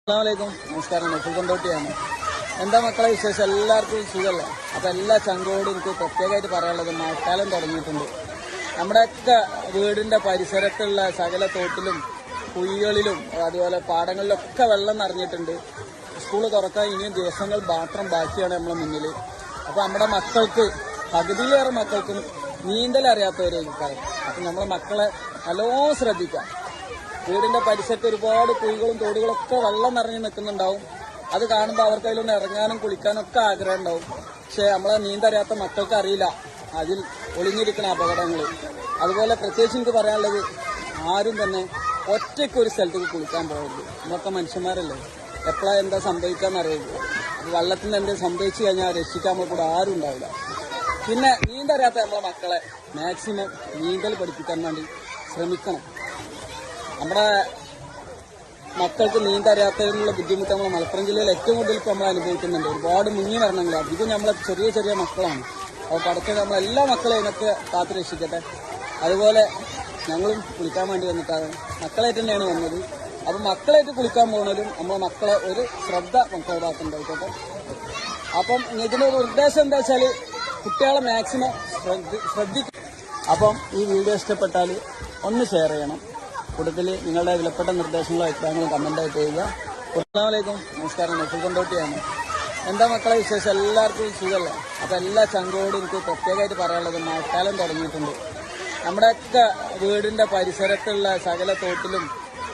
അസ്സലാമലൈക്കും, നമസ്കാരം. കൊണ്ടോട്ടിയാണ്. എന്താ മക്കളെ വിശേഷം? എല്ലാവർക്കും സുഖമല്ലേ? അപ്പം എല്ലാ ചങ്കോടും എനിക്ക് പ്രത്യേകമായിട്ട് പറയാനുള്ളത്, മഴക്കാലം തുടങ്ങിയിട്ടുണ്ട്. നമ്മുടെയൊക്കെ വീടിൻ്റെ പരിസരത്തുള്ള സകല തോട്ടിലും കുഴികളിലും അതുപോലെ പാടങ്ങളിലൊക്കെ വെള്ളം നിറഞ്ഞിട്ടുണ്ട്. സ്കൂൾ തുറക്കാൻ ഇനിയും ദിവസങ്ങൾ മാത്രം ബാക്കിയാണ് നമ്മളെ മുന്നിൽ. അപ്പോൾ നമ്മുടെ മക്കൾക്ക്, പകുതിയിലേറെ മക്കൾക്കും നീന്തൽ അറിയാത്തവരായിരിക്കും. അപ്പം നമ്മളെ മക്കളെ നല്ലോണം ശ്രദ്ധിക്കാം. വീടിന്റെ പരിസരത്ത് ഒരുപാട് കുഴികളും തോടുകളൊക്കെ വെള്ളം നിറഞ്ഞു നിൽക്കുന്നുണ്ടാവും. അത് കാണുമ്പോൾ അവർക്ക് അതിലൊന്ന് ഇറങ്ങാനും കുളിക്കാനും ഒക്കെ ആഗ്രഹം ഉണ്ടാവും. പക്ഷെ നമ്മളെ നീന്തറിയാത്ത മക്കൾക്ക് അറിയില്ല അതിൽ ഒളിഞ്ഞിരിക്കുന്ന അപകടങ്ങൾ. അതുപോലെ പ്രത്യേകിച്ച് എനിക്ക് പറയാനുള്ളത്, ആരും തന്നെ ഒറ്റയ്ക്ക് ഒരു സ്ഥലത്തേക്ക് കുളിക്കാൻ പോകരുത്. നമ്മളൊക്കെ മനുഷ്യന്മാരല്ലേ, എപ്പോഴാണ് എന്താ സംഭവിക്കാന്ന് അറിയില്ല. വെള്ളത്തിന് എന്തെങ്കിലും സംഭവിച്ചു കഴിഞ്ഞാൽ രക്ഷിക്കാൻ നമ്മൾ കൂടെ ആരും ഉണ്ടാവില്ല. പിന്നെ നീന്തറിയാത്ത നമ്മളെ മക്കളെ മാക്സിമം നീന്തൽ പഠിപ്പിക്കാൻ വേണ്ടി ശ്രമിക്കണം. നമ്മുടെ മക്കൾക്ക് നീന്തറിയാത്തതിനുള്ള ബുദ്ധിമുട്ട് നമ്മൾ മലപ്പുറം ജില്ലയിൽ ഏറ്റവും കൂടുതൽ ഇപ്പോൾ നമ്മൾ അനുഭവിക്കുന്നുണ്ട്. ഒരുപാട് മുങ്ങി മരണങ്ങൾ, അധികം നമ്മളെ ചെറിയ ചെറിയ മക്കളാണ്. അപ്പോൾ പടച്ച നമ്മളെല്ലാ മക്കളെയും ഇതിനൊക്കെ കാത്തു രക്ഷിക്കട്ടെ. അതുപോലെ ഞങ്ങളും കുളിക്കാൻ വേണ്ടി വന്നിട്ടാണ്, മക്കളായിട്ട് തന്നെയാണ് വന്നത്. അപ്പം മക്കളായിട്ട് കുളിക്കാൻ പോകുന്നതും നമ്മളെ മക്കളെ ഒരു ശ്രദ്ധ മക്കളുടെ ഭാഗത്തുണ്ടായിക്കോട്ടെ. അപ്പം ഇതിനൊരു ഉദ്ദേശം എന്താ വെച്ചാൽ കുട്ടികളെ മാക്സിമം ശ്രദ്ധിക്കും. അപ്പം ഈ വീഡിയോ ഇഷ്ടപ്പെട്ടാൽ ഒന്ന് ഷെയർ ചെയ്യണം. കൂടുതൽ നിങ്ങളുടെ വിലപ്പെട്ട നിർദ്ദേശങ്ങളും അഭിപ്രായങ്ങളും കമൻ്റായിട്ട് ചെയ്യുക. അസ്സലാമലൈക്കും, നമസ്കാരം. കൊണ്ടോട്ടിയാണ്. എന്താ മക്കളെ വിശേഷം? എല്ലാവർക്കും സുഖമല്ലേ? അപ്പം എല്ലാ ചങ്കോടും എനിക്ക് പ്രത്യേകമായിട്ട് പറയാനുള്ളത്, മഴക്കാലം തുടങ്ങിയിട്ടുണ്ട്. നമ്മുടെയൊക്കെ വീടിൻ്റെ പരിസരത്തുള്ള സകല തോട്ടിലും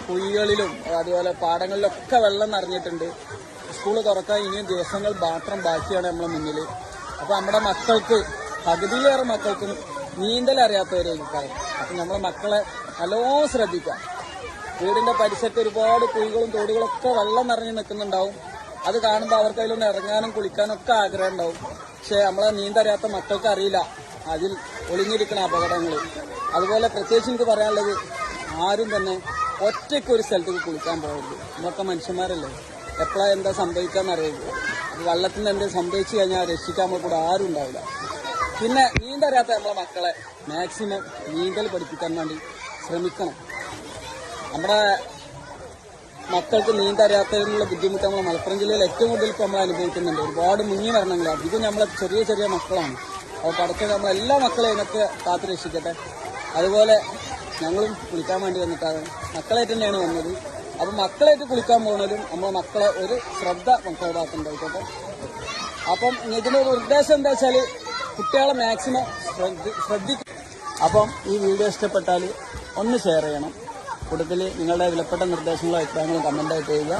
കുഴികളിലും അതുപോലെ പാടങ്ങളിലൊക്കെ വെള്ളം നിറഞ്ഞിട്ടുണ്ട്. സ്കൂൾ തുറക്കാൻ ഇനിയും ദിവസങ്ങൾ മാത്രം ബാക്കിയാണ് നമ്മളെ മുന്നിൽ. അപ്പോൾ നമ്മുടെ മക്കൾക്ക്, പകുതിയിലേറെ മക്കൾക്കും നീന്തൽ അറിയാത്തവരായിരിക്കും. അപ്പം നമ്മളെ മക്കളെ നല്ലോണം ശ്രദ്ധിക്കാം. വീടിന്റെ പരിസരത്ത് ഒരുപാട് കുഴികളും തോടുകളൊക്കെ വെള്ളം നിറഞ്ഞു നിൽക്കുന്നുണ്ടാവും. അത് കാണുമ്പോൾ അവർക്ക് അതിലൊന്ന് ഇറങ്ങാനും കുളിക്കാനും ഒക്കെ ആഗ്രഹം ഉണ്ടാവും. പക്ഷെ നമ്മളെ നീന്തറിയാത്ത മക്കൾക്ക് അറിയില്ല അതിൽ ഒളിഞ്ഞിരിക്കുന്ന അപകടങ്ങൾ. അതുപോലെ പ്രത്യേകിച്ച് എനിക്ക് പറയാനുള്ളത്, ആരും തന്നെ ഒറ്റയ്ക്ക് ഒരു സ്ഥലത്തേക്ക് കുളിക്കാൻ പോകരുത്. നമ്മളൊക്കെ മനുഷ്യന്മാരല്ലേ, എപ്പോഴാണ് എന്താ സംഭവിക്കാന്ന് അറിയില്ല. വെള്ളത്തിന് എന്തെങ്കിലും സംഭവിച്ചു കഴിഞ്ഞാൽ രക്ഷിക്കാൻ നമ്മൾ കൂടെ ആരും ഉണ്ടാവില്ല. പിന്നെ നീന്തറിയാത്ത നമ്മളെ മക്കളെ മാക്സിമം നീന്തൽ പഠിപ്പിക്കാൻ വേണ്ടി ശ്രമിക്കണം. നമ്മുടെ മക്കൾക്ക് നീന്തറിയാത്തതിനുള്ള ബുദ്ധിമുട്ട് നമ്മൾ മലപ്പുറം ജില്ലയിൽ ഏറ്റവും കൂടുതൽ ഇപ്പോൾ നമ്മൾ അനുഭവിക്കുന്നുണ്ട്. ഒരുപാട് മുങ്ങി മരണങ്ങൾ, അധികം നമ്മളെ ചെറിയ ചെറിയ മക്കളാണ്. അപ്പോൾ പടച്ച നമ്മളെല്ലാ മക്കളെയും ഇതിനൊക്കെ കാത്തു രക്ഷിക്കട്ടെ. അതുപോലെ ഞങ്ങളും കുളിക്കാൻ വേണ്ടി വന്നിട്ടാണ്, മക്കളായിട്ട് തന്നെയാണ് വന്നത്. അപ്പം മക്കളായിട്ട് കുളിക്കാൻ പോകുന്നതും നമ്മളെ മക്കളെ ഒരു ശ്രദ്ധ മക്കളുടെ ഭാഗത്തുണ്ടായിക്കോട്ടെ. അപ്പം ഇതിനൊരു ഉദ്ദേശം എന്താ വെച്ചാൽ കുട്ടികളെ മാക്സിമം ശ്രദ്ധിക്കും. അപ്പം ഈ വീഡിയോ ഇഷ്ടപ്പെട്ടാൽ ഒന്ന് ഷെയർ ചെയ്യണം. കൂടുതൽ നിങ്ങളുടെ വിലപ്പെട്ട നിർദ്ദേശങ്ങളും അഭിപ്രായങ്ങളും കമൻ്റായിട്ട് ചെയ്യുക.